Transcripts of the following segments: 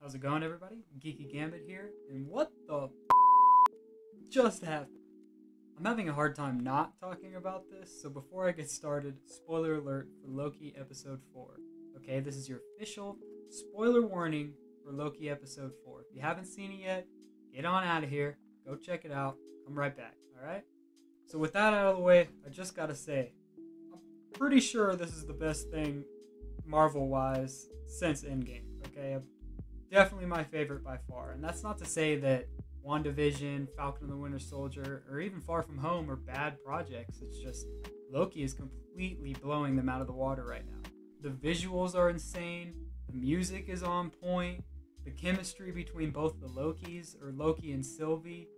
How's it going, everybody? Geeky Gambit here, and what the just happened? I'm having a hard time not talking about this, so before I get started, spoiler alert for Loki Episode 4. Okay, this is your official spoiler warning for Loki Episode 4. If you haven't seen it yet, get on out of here, go check it out, come right back, alright? So with that out of the way, I just gotta say, I'm pretty sure this is the best thing Marvel-wise since Endgame, okay? Definitely my favorite by far, and that's not to say that WandaVision, Falcon and the Winter Soldier, or even Far From Home are bad projects. It's just Loki is completely blowing them out of the water right now. The visuals are insane, the music is on point, the chemistry between both the Lokis, or Loki and Sylvie,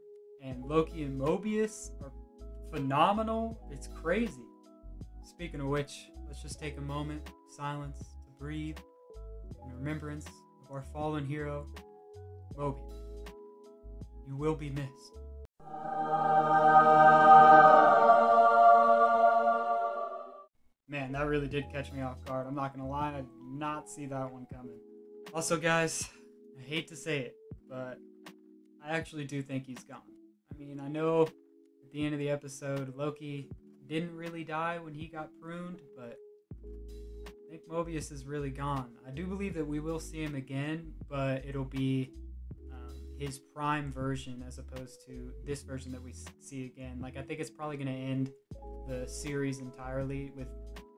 and Loki and Mobius are phenomenal. It's crazy. Speaking of which, let's just take a moment of silence to breathe in remembrance of our fallen hero, Mobius. You will be missed. Man, that really did catch me off guard. I'm not gonna lie, I did not see that one coming. Also, guys, I hate to say it, but I actually do think he's gone. I mean, I know at the end of the episode, Loki didn't really die when he got pruned, but I think Mobius is really gone. I do believe that we will see him again, but it'll be his prime version as opposed to this version that we see again. Like, I think it's probably going to end the series entirely with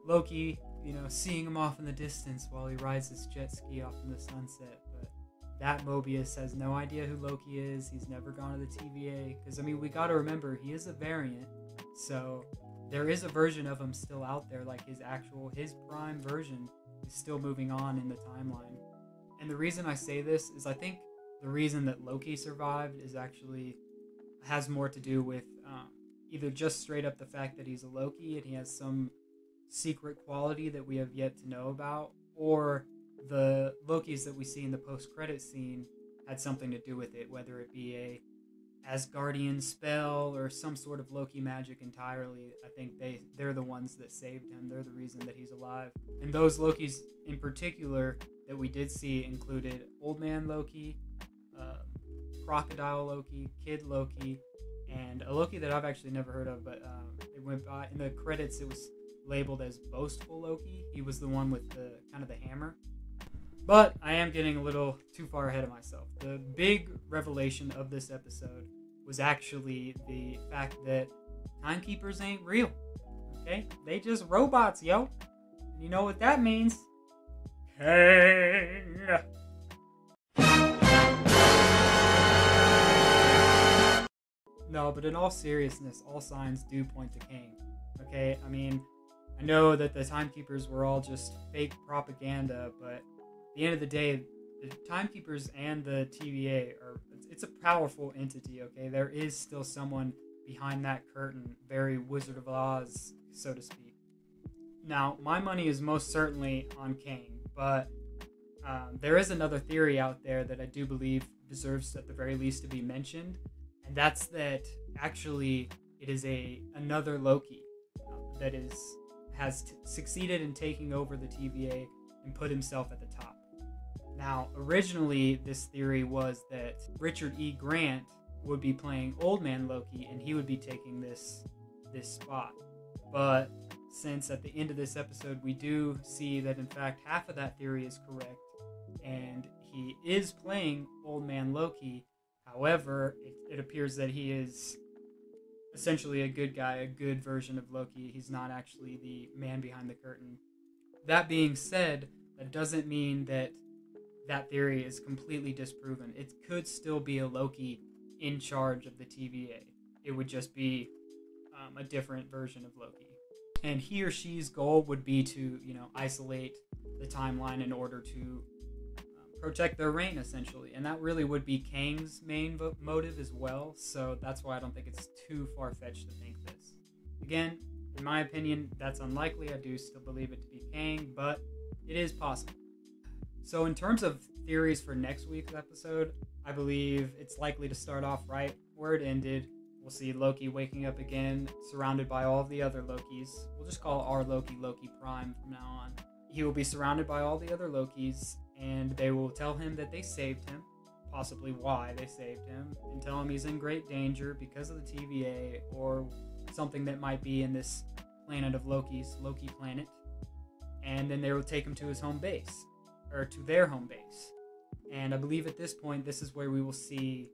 Loki, seeing him off in the distance while he rides his jet ski off in the sunset. But that Mobius has no idea who Loki is. He's never gone to the TVA. Because, I mean, we got to remember, he is a variant. So there is a version of him still out there. Like, his prime version is still moving on in the timeline. And the reason I say this is I think the reason that Loki survived has more to do with either just straight up the fact that he's a Loki and he has some secret quality that we have yet to know about, or the Lokis that we see in the post-credit scene had something to do with it, whether it be a Asgardian spell or some sort of Loki magic entirely. I think they're the ones that saved him. They're the reason that he's alive. And those Lokis in particular that we did see included Old Man Loki, Crocodile Loki, Kid Loki, and a Loki that I've actually never heard of, but it went by in the credits. It was labeled as Boastful Loki. He was the one with the kind of the hammer. But I am getting a little too far ahead of myself. The big revelation of this episode was actually the fact that timekeepers ain't real. Okay, they just robots, yo. And you know what that means? Kang. No, but in all seriousness, all signs do point to Kang. Okay, I mean, I know that the timekeepers were all just fake propaganda, but at the end of the day, the timekeepers and the TVA it's a powerful entity, okay? There is still someone behind that curtain, very Wizard of Oz, so to speak. Now, my money is most certainly on Kang, but there is another theory out there that I do believe deserves at the very least to be mentioned. And that's that actually it is another Loki that has succeeded in taking over the TVA and put himself at the top. Now, originally, this theory was that Richard E. Grant would be playing Old Man Loki, and he would be taking this spot. But since at the end of this episode, we do see that, in fact, half of that theory is correct, and he is playing Old Man Loki. However, it appears that he is essentially a good guy, a good version of Loki. He's not actually the man behind the curtain. That being said, that doesn't mean that theory is completely disproven. It could still be a Loki in charge of the TVA. It would just be a different version of Loki. And he or she's goal would be to, isolate the timeline in order to protect their reign, essentially. And that really would be Kang's main motive as well. So that's why I don't think it's too far-fetched to think this. Again, in my opinion, that's unlikely. I do still believe it to be Kang, but it is possible. So in terms of theories for next week's episode, I believe it's likely to start off right where it ended. We'll see Loki waking up again, surrounded by all of the other Lokis. We'll just call our Loki Prime from now on. He will be surrounded by all the other Lokis, and they will tell him that they saved him, possibly why they saved him, and tell him he's in great danger because of the TVA or something that might be in this planet of Loki's, Loki planet. And then they will take him to his home base, or to their home base. And I believe at this point, this is where we will see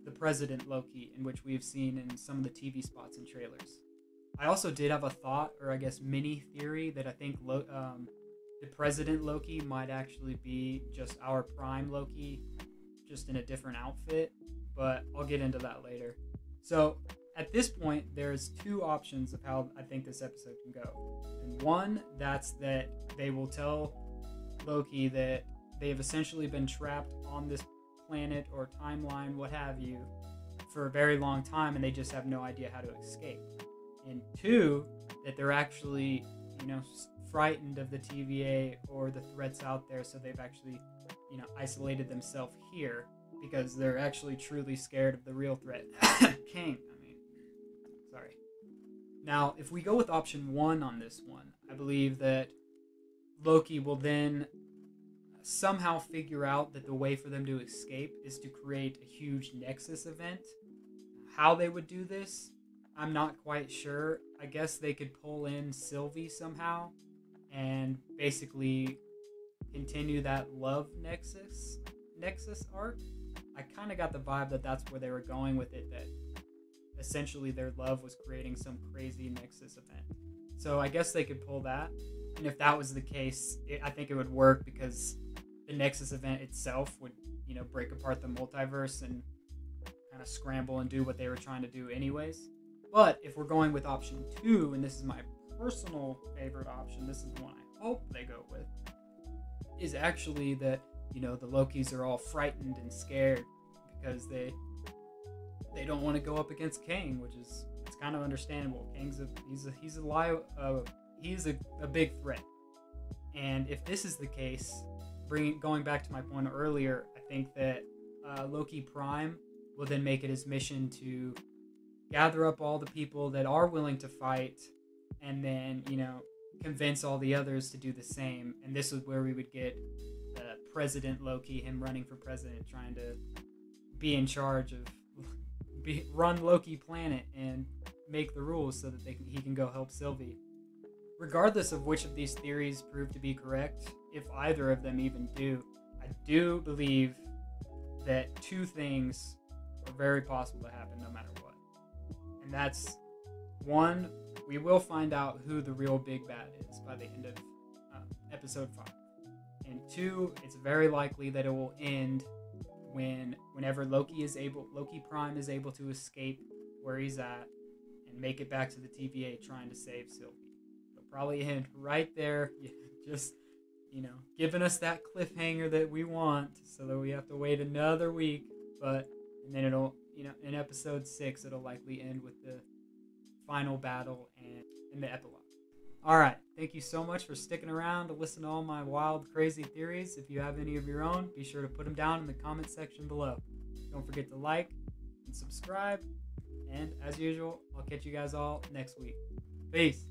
the President Loki, in which we have seen in some of the TV spots and trailers. I also did have a thought, or I guess mini theory, that I think the President Loki might actually be just our Prime Loki, just in a different outfit, but I'll get into that later. So at this point, there's two options of how I think this episode can go. And one, that's that they will tell Loki that they have essentially been trapped on this planet or timeline, what have you, for a very long time, and they just have no idea how to escape. And two, that they're actually, frightened of the TVA or the threats out there, so they've actually, isolated themselves here because they're actually truly scared of the real threat. Kang, sorry. Now, if we go with option one on this one, I believe that Loki will then somehow figure out that the way for them to escape is to create a huge Nexus event. How they would do this, I'm not quite sure. I guess they could pull in Sylvie somehow and basically continue that love Nexus arc. I kind of got the vibe that that's where they were going with it, that essentially their love was creating some crazy Nexus event. So I guess they could pull that. And if that was the case, I think it would work because the Nexus event itself would, break apart the multiverse and kind of scramble and do what they were trying to do anyways. But if we're going with option two, and this is my personal favorite option, this is the one I hope they go with, is actually that, the Lokis are all frightened and scared because they don't want to go up against Kang, which is, it's kind of understandable. Kang's he's a big threat. And if this is the case, going back to my point earlier, I think that Loki Prime will then make it his mission to gather up all the people that are willing to fight, and then, convince all the others to do the same. And this is where we would get President Loki, him running for president, trying to be in charge of run Loki planet and make the rules so that he can go help Sylvie. Regardless of which of these theories prove to be correct, if either of them even do, I do believe that two things are very possible to happen no matter what. And that's, one, we will find out who the real big bad is by the end of episode 5. And two, it's very likely that it will end whenever Loki Prime is able to escape where he's at and make it back to the TVA trying to save Sylvie. It'll probably end right there, just, giving us that cliffhanger that we want so that we have to wait another week. And then it'll, in episode 6, it'll likely end with the final battle and the epilogue. Alright, thank you so much for sticking around to listen to all my wild, crazy theories. If you have any of your own, be sure to put them down in the comment section below. Don't forget to like and subscribe. And as usual, I'll catch you guys all next week. Peace.